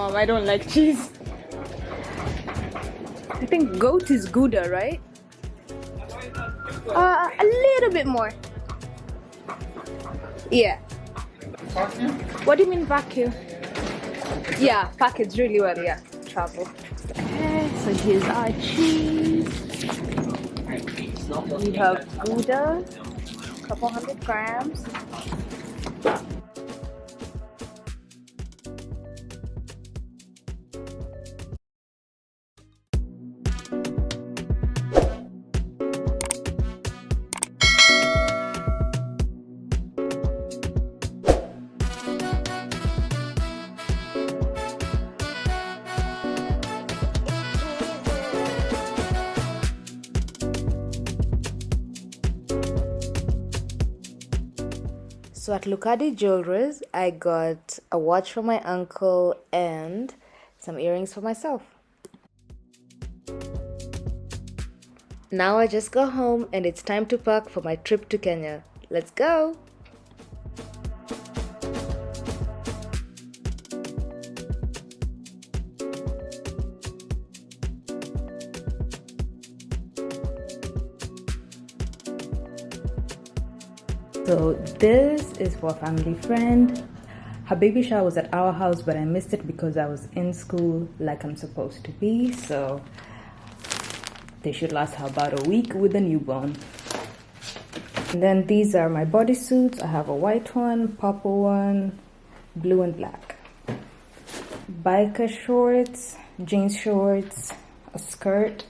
Mom, I don't like cheese. I think goat is Gouda, right? A little bit more. Yeah. What do you mean vacuum? Yeah, packaged really well, yeah. Travel. Okay, so here's our cheese. We have Gouda, a couple 100 grams. So at Lucadi Jewelries, I got a watch for my uncle and some earrings for myself. Now I just go home and it's time to pack for my trip to Kenya. Let's go! So this is for a family friend. Her baby shower was at our house, but I missed it because I was in school like I'm supposed to be. So they should last her about a week with a newborn. And then these are my bodysuits. I have a white one, purple one, blue and black. Biker shorts, jeans shorts, a skirt.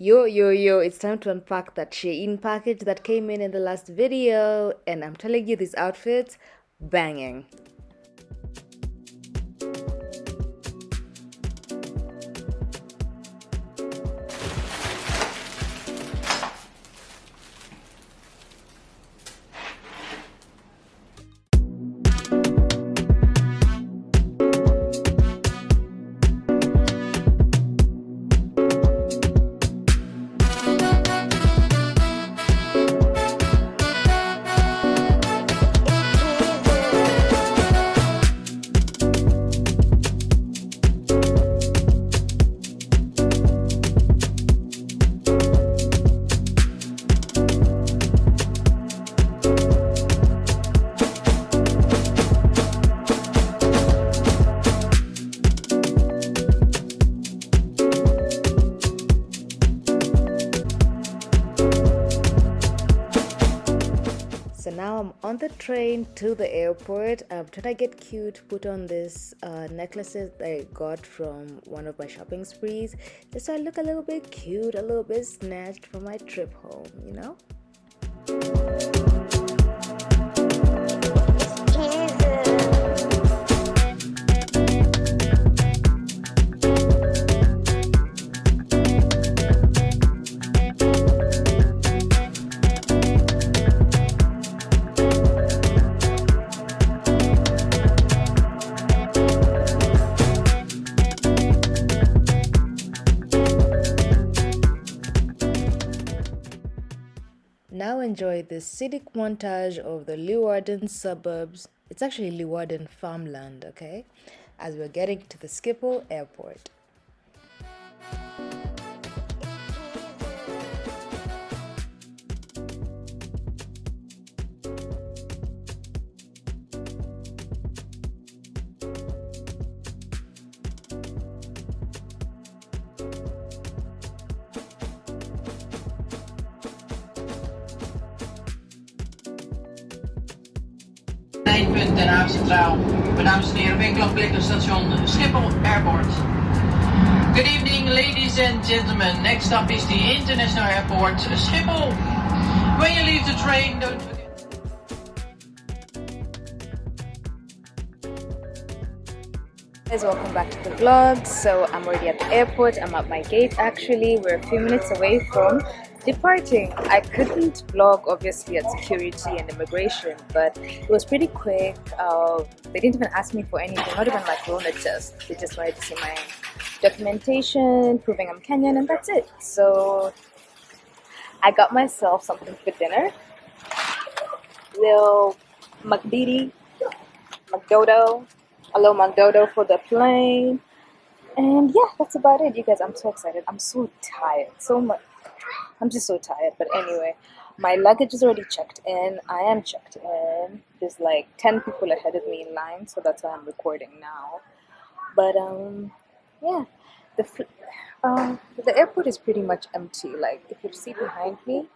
Yo, it's time to unpack that Shein package that came in the last video, and I'm telling you, these outfits, banging. So now I'm on the train to the airport. I'm trying to get cute, put on this necklaces that I got from one of my shopping sprees, just so I look a little bit cute, a little bit snatched for my trip home, you know? Now enjoy this scenic montage of the Leeuwarden suburbs. It's actually Leeuwarden farmland, okay? As we're getting to the Schiphol airport. Eindpunt Den Haag Centraal. Dames en heren, winkelafblik op station Schiphol Airport. Good evening, ladies and gentlemen. Next stop is the International Airport, Schiphol. When you leave the train, don't forget. Guys, welcome back to the vlog. So I'm already at the airport. I'm at my gate actually. We're a few minutes away from Departing, I couldn't vlog obviously at security and immigration, but it was pretty quick. They didn't even ask me for anything, not even my corona test. They just wanted to see my documentation, proving I'm Kenyan, and that's it. So I got myself something for dinner. Little McDidi, McDodo, a little McDodo for the plane. And yeah, that's about it, you guys. I'm so excited. I'm so tired. So much. I'm just so tired. But anyway, my luggage is already checked in. I am checked in. There's like 10 people ahead of me in line, so that's why I'm recording now. But yeah, the airport is pretty much empty. Like if you see behind me,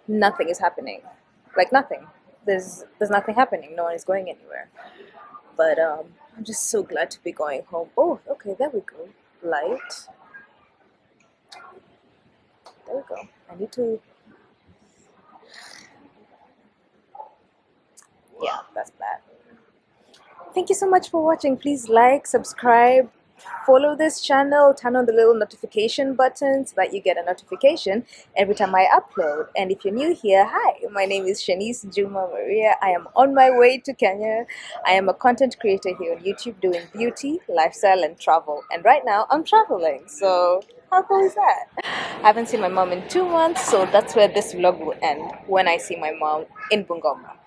nothing is happening. Like nothing. There's nothing happening. No one is going anywhere. But I'm just so glad to be going home. Oh, okay, there we go. Light. There we go. I need to... Yeah, that's bad. Thank you so much for watching. Please like, subscribe, follow this channel, turn on the little notification button so that you get a notification every time I upload. And if you're new here, hi, my name is Shanice Juma Maria. I am on my way to Kenya. I am a content creator here on YouTube doing beauty, lifestyle, and travel. And right now I'm traveling, so how cool is that? I haven't seen my mom in 2 months, so that's where this vlog will end, when I see my mom in Bungoma.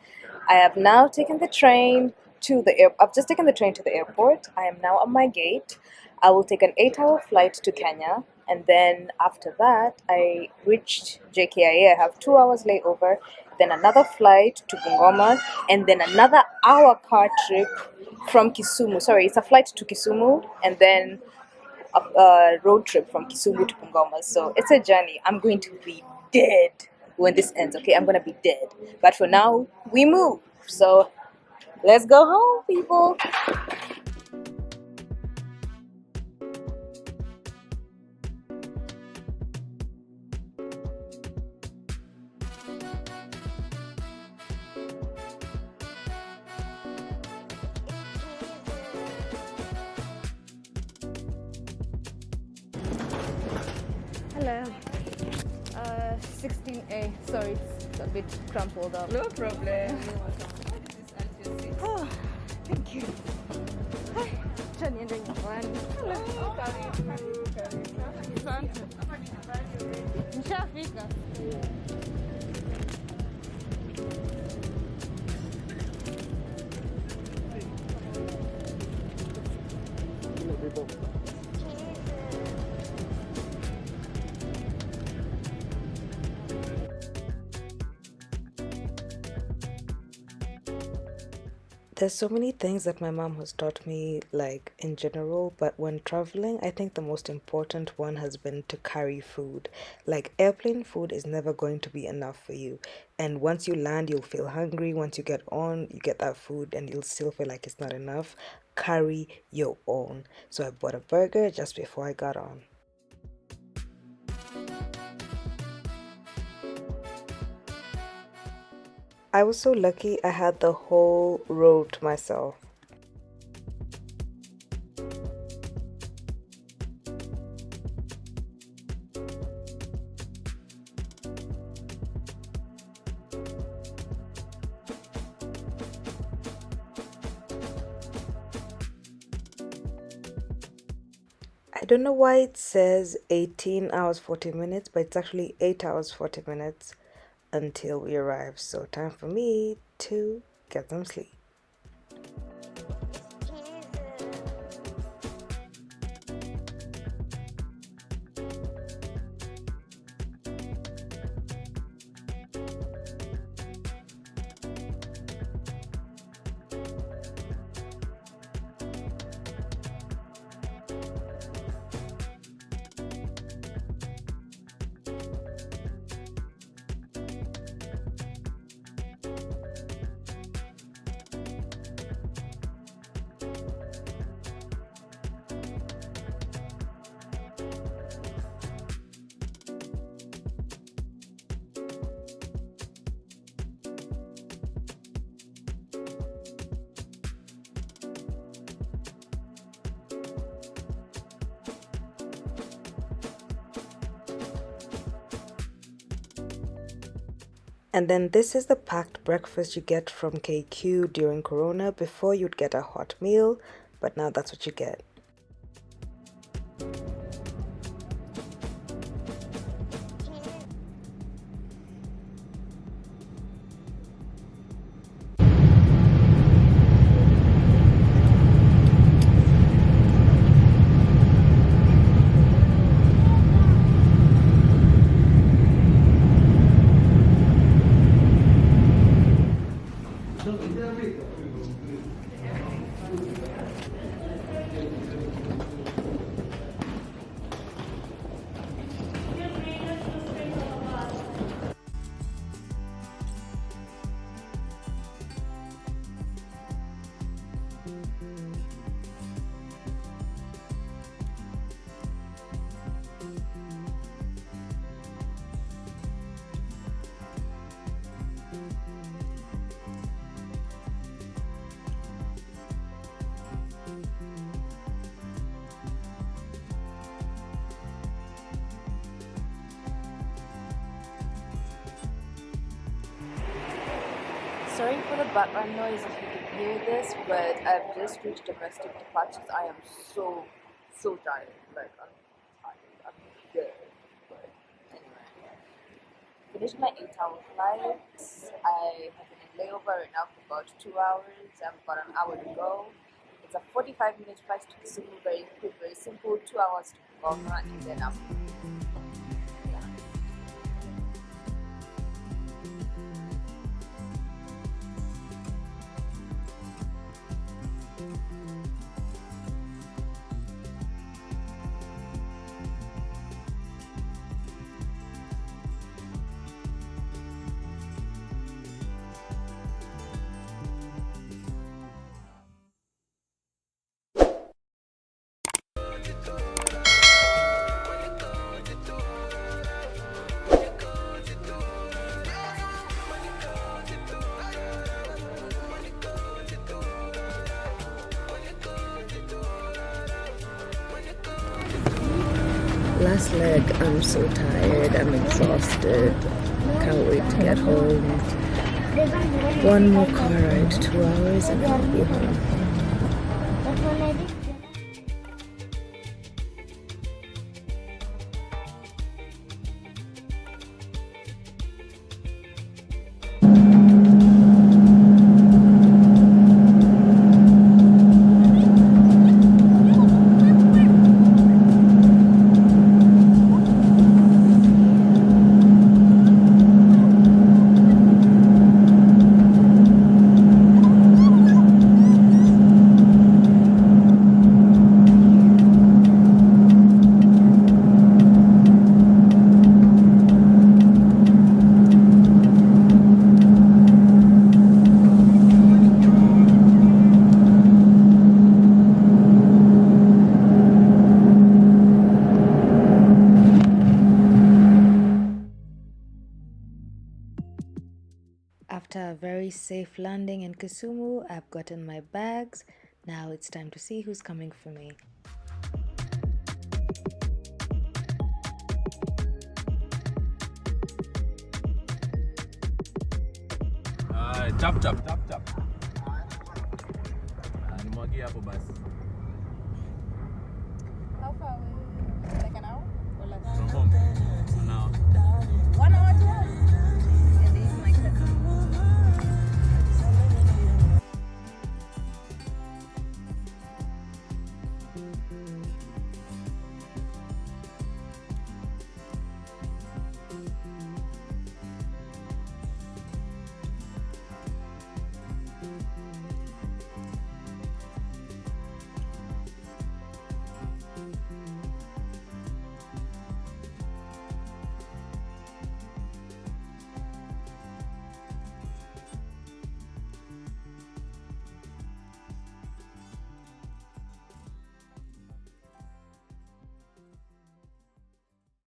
I have now taken the train to the I've just taken the train to the airport. I am now on my gate. I will take an 8-hour flight to Kenya, and then after that I reached JKIA. I have 2 hours layover, then another flight to Bungoma, and then another hour car trip from Kisumu. Sorry, it's a flight to Kisumu, and then a road trip from Kisumu to Bungoma. So it's a journey. I'm going to be dead when this ends, okay? I'm gonna be dead. But for now, we move. So let's go home, people. Hello. 16A. Sorry, it's a bit crumpled up. No problem. Oh, thank you. Hi. Johnny and nyumbani. Asante. Nishafika. There's so many things that my mom has taught me, like in general, but when traveling, I think the most important one has been to carry food. Like airplane food is never going to be enough for you. And once you land, you'll feel hungry. Once you get on, you get that food and you'll still feel like it's not enough. Carry your own. So I bought a burger just before I got on. I was so lucky I had the whole road to myself. I don't know why it says 18 hours 40 minutes, but it's actually 8 hours 40 minutes until we arrive. So time for me to get some sleep. And then this is the packed breakfast you get from KQ during Corona. Before you'd get a hot meal, but now that's what you get. Sorry for the background noise if you can hear this, but I've just reached domestic departures. I am so tired. Like, I'm tired. I'm dead. But anyway, finished my 8-hour flight. I have been in layover right now for about 2 hours. I have about an hour to go. It's a 45-minute flight to Kisumu, very quick, very simple. 2 hours to Bungoma, and then I'm Last leg, I'm so tired, I'm exhausted, can't wait to get home. One more car ride, 2 hours, and I'll be home. After a very safe landing in Kisumu, I've gotten my bags. Now it's time to see who's coming for me. Chap. Nimwagie hapo basi.